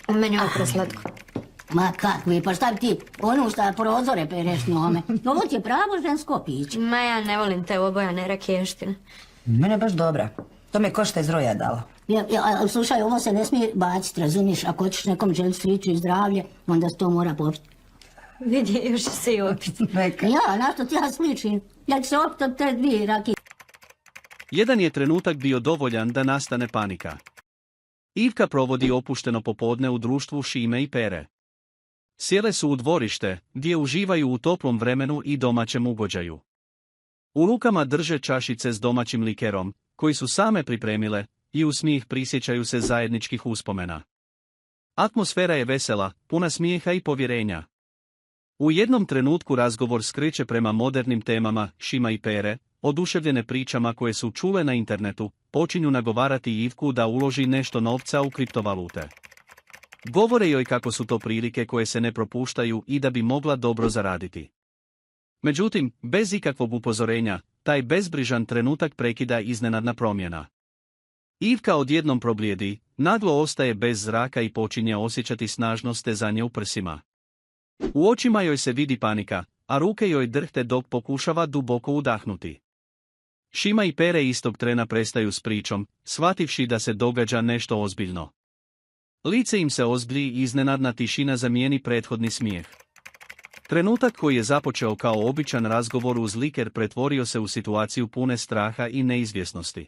Meni je ovo preslatko. Ma kakvi, pa šta bi ti, ono šta prozore pereš njome. Ovo ti je pravo žensko piće. Ma ja ne volim te obojane rakještine. Mene je baš dobra. To mi je košta iz roja dala. Slušaj, ovo se ne smije baciti, razumiješ? Ako hoćeš nekom želiti sreću i zdravlje, onda se to mora popiti. Vidi, još se i opiti. Ja, na što ti ja sličim? Ja ću se opiti od te 2 rakije. Jedan je trenutak bio dovoljan da nastane panika. Ivka provodi opušteno popodne u društvu Šime i Pere. Sjele su u dvorište, gdje uživaju u toplom vremenu i domaćem ugođaju. U rukama drže čašice s domaćim likerom, koji su same pripremile, i u smijeh prisjećaju se zajedničkih uspomena. Atmosfera je vesela, puna smijeha i povjerenja. U jednom trenutku razgovor skreće prema modernim temama. Šima i Pere, oduševljene pričama koje su čule na internetu, počinju nagovarati Ivku da uloži nešto novca u kriptovalute. Govore joj kako su to prilike koje se ne propuštaju i da bi mogla dobro zaraditi. Međutim, bez ikakvog upozorenja, taj bezbrižan trenutak prekida iznenadna promjena. Ivka odjednom problijedi, naglo ostaje bez zraka i počinje osjećati snažno stezanje u prsima. U očima joj se vidi panika, a ruke joj drhte dok pokušava duboko udahnuti. Šima i Pere istog trena prestaju s pričom, shvativši da se događa nešto ozbiljno. Lice im se ozbilji i iznenadna tišina zamijeni prethodni smijeh. Trenutak koji je započeo kao običan razgovor uz liker pretvorio se u situaciju pune straha i neizvjesnosti.